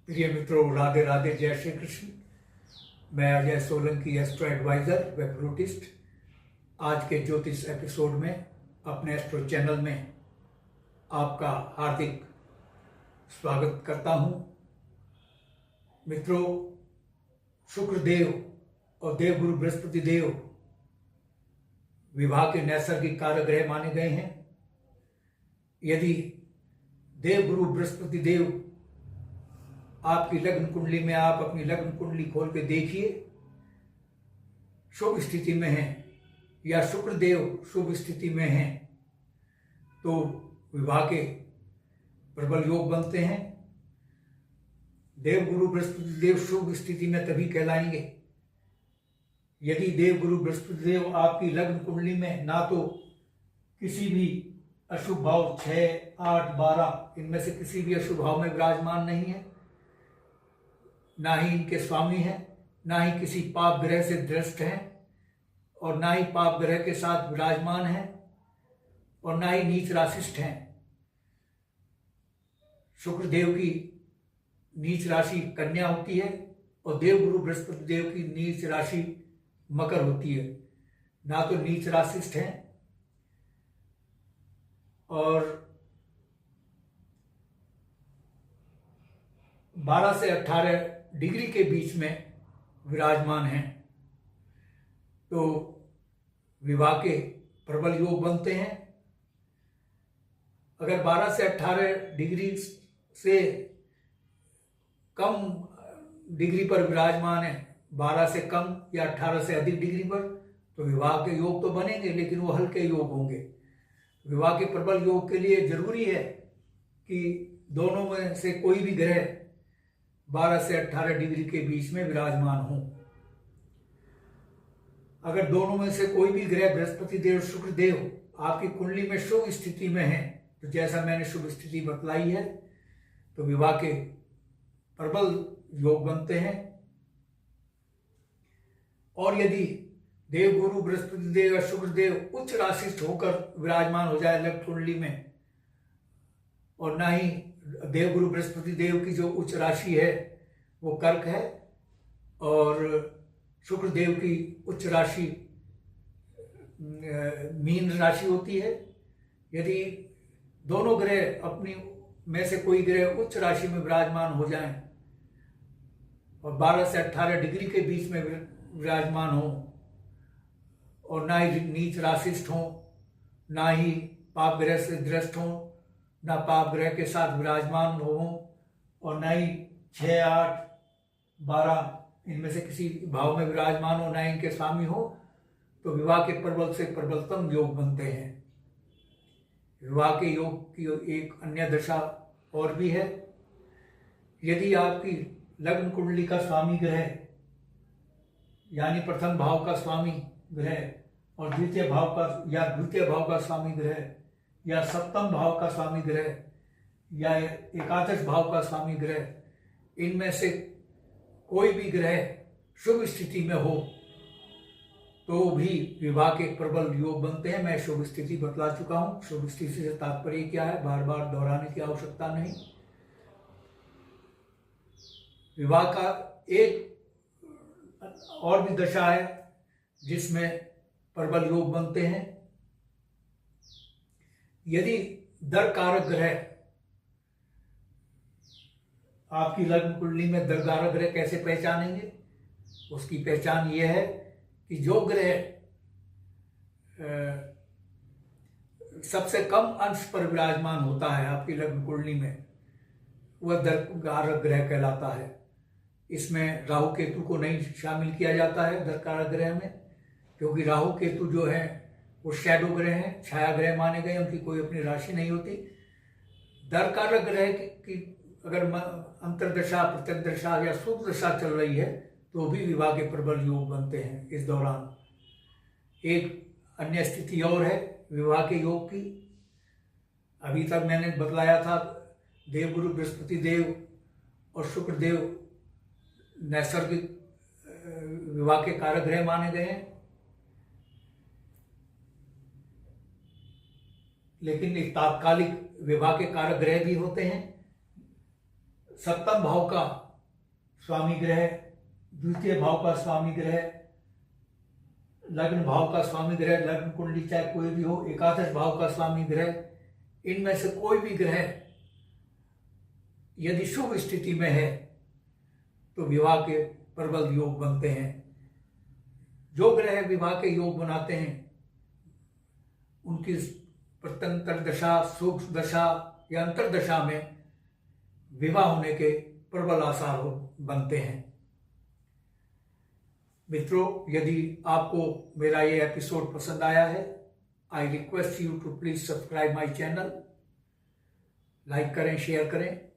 प्रिय मित्रों, राधे राधे, जय श्री कृष्ण। मैं अजय सोलंकी, एस्ट्रो एडवाइजर व फ्लूटिस्ट, आज के ज्योतिष एपिसोड में अपने एस्ट्रो चैनल में आपका हार्दिक स्वागत करता हूं। मित्रों, शुक्रदेव और देवगुरु बृहस्पति देव विवाह के नैसर्गिक कारक माने गए हैं। यदि देवगुरु बृहस्पति देव आपकी लग्न कुंडली में, आप अपनी लग्न कुंडली खोल के देखिए, शुभ स्थिति में है या शुक्रदेव शुभ स्थिति में है, तो विवाह के प्रबल योग बनते हैं। देवगुरु बृहस्पति देव शुभ स्थिति में तभी कहलाएंगे यदि देवगुरु बृहस्पति देव आपकी लग्न कुंडली में ना तो किसी भी अशुभ भाव 6, 8, 12 इनमें से किसी भी अशुभ भाव में विराजमान नहीं है, ना ही इनके स्वामी हैं, ना ही किसी पाप ग्रह से दृष्ट हैं, और ना ही पाप ग्रह के साथ विराजमान हैं, और ना ही नीच राशिष्ठ हैं। शुक्रदेव की नीच राशि कन्या होती है और देवगुरु बृहस्पति देव की नीच राशि मकर होती है। ना तो नीच राशिष्ठ हैं और 12 से 18 डिग्री के बीच में विराजमान हैं, तो विवाह के प्रबल योग बनते हैं। अगर 12 से 18 डिग्री से कम डिग्री पर विराजमान है, 12 से कम या 18 से अधिक डिग्री पर, तो विवाह के योग तो बनेंगे, लेकिन वो हल्के योग होंगे। विवाह के प्रबल योग के लिए जरूरी है कि दोनों में से कोई भी ग्रह 12 से 18 डिग्री के बीच में विराजमान हो। अगर दोनों में से कोई भी ग्रह, बृहस्पति देव, शुक्र देव आपकी कुंडली में शुभ स्थिति में है, तो जैसा मैंने शुभ स्थिति बतलाई है, तो विवाह के प्रबल योग बनते हैं। और यदि देवगुरु बृहस्पति देव या शुक्र देव उच्च राशिष्ठ होकर विराजमान हो जाए लग्न कुंडली में, और ना ही देवगुरु बृहस्पति देव की जो उच्च राशि है वो कर्क है, और शुक्र देव की उच्च राशि मीन राशि होती है, यदि दोनों ग्रह अपनी में से कोई ग्रह उच्च राशि में विराजमान हो जाएं और 12 से 18 डिग्री के बीच में विराजमान हो, और ना ही नीच राशिष्ठ हो, ना ही पाप ग्रह से दृष्ट हो, ना पाप ग्रह के साथ विराजमान हो, और ना ही 6, 8, 12 इनमें से किसी भाव में विराजमान हो, ना ही इनके स्वामी हो, तो विवाह के प्रबल से प्रबलतम योग बनते हैं। विवाह के योग की एक अन्य दशा और भी है। यदि आपकी लग्न कुंडली का स्वामी ग्रह, यानी प्रथम भाव का स्वामी ग्रह और द्वितीय भाव का स्वामी ग्रह, या सप्तम भाव का स्वामी ग्रह, या एकादश भाव का स्वामी ग्रह, इनमें से कोई भी ग्रह शुभ स्थिति में हो, तो भी विवाह के प्रबल योग बनते हैं। मैं शुभ स्थिति बतला चुका हूं। शुभ स्थिति से तात्पर्य क्या है, बार बार दोहराने की आवश्यकता नहीं। विवाह का एक और भी दशा है जिसमें प्रबल योग बनते हैं। यदि दर कारक ग्रह आपकी लग्न कुंडली में, दर कारक ग्रह कैसे पहचानेंगे? उसकी पहचान यह है कि जो ग्रह सबसे कम अंश पर विराजमान होता है आपकी लग्न कुंडली में, वह दर कारक ग्रह कहलाता है। इसमें राहु केतु को नहीं शामिल किया जाता है दर कारक ग्रह में, क्योंकि राहु केतु जो है वो शैडो ग्रह हैं, छाया ग्रह माने गए, उनकी कोई अपनी राशि नहीं होती। दर कारक ग्रह की अगर अंतर्दशा, प्रत्यंतदशा या शुभ दशा चल रही है, तो भी विवाह के प्रबल योग बनते हैं इस दौरान। एक अन्य स्थिति और है विवाह के योग की। अभी तक मैंने बतलाया था देवगुरु बृहस्पति देव और शुक्र देव नैसर्गिक विवाह के कारक ग्रह माने गए हैं, लेकिन एक तात्कालिक विवाह के कारक ग्रह भी होते हैं। सप्तम भाव का स्वामी ग्रह, द्वितीय भाव का स्वामी ग्रह, लग्न भाव का स्वामी ग्रह, लग्न कुंडली चाहे कोई भी हो, एकादश भाव का स्वामी ग्रह, इनमें से कोई भी ग्रह यदि शुभ स्थिति में है तो विवाह के प्रबल योग बनते हैं। जो ग्रह विवाह के योग बनाते हैं उनकी प्रत्यंतर दशा, सूक्ष्म दशा या अंतर दशा में विवाह होने के प्रबल आसार बनते हैं। मित्रों, यदि आपको मेरा ये एपिसोड पसंद आया है, I request you to please subscribe my channel, like करें, शेयर करें।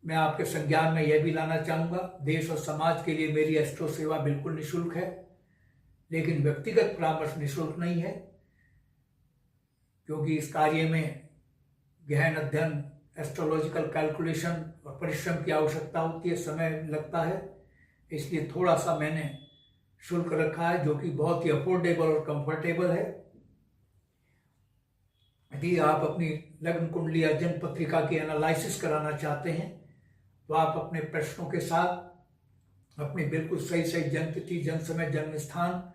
मैं आपके संज्ञान में यह भी लाना चाहूँगा, देश और समाज के लिए मेरी एस्ट्रो सेवा बिल्कुल निःशुल्क है, लेकिन व्यक्तिगत परामर्श निःशुल्क नहीं है, क्योंकि इस कार्य में गहन अध्ययन, एस्ट्रोलॉजिकल कैलकुलेशन और परिश्रम की आवश्यकता होती है, समय लगता है। इसलिए थोड़ा सा मैंने शुल्क रखा है जो कि बहुत ही अफोर्डेबल और कंफर्टेबल है। यदि आप अपनी लग्न कुंडली या जन्म पत्रिका की एनालिसिस कराना चाहते हैं तो आप अपने प्रश्नों के साथ अपनी बिल्कुल सही जन्म तिथि, जन्म समय, जन्म स्थान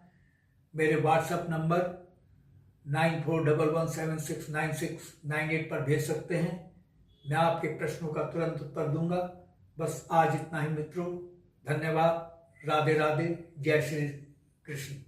मेरे व्हाट्सएप नंबर 9411769698 पर भेज सकते हैं। मैं आपके प्रश्नों का तुरंत उत्तर दूंगा। बस आज इतना ही मित्रों, धन्यवाद, राधे राधे, जय श्री कृष्ण।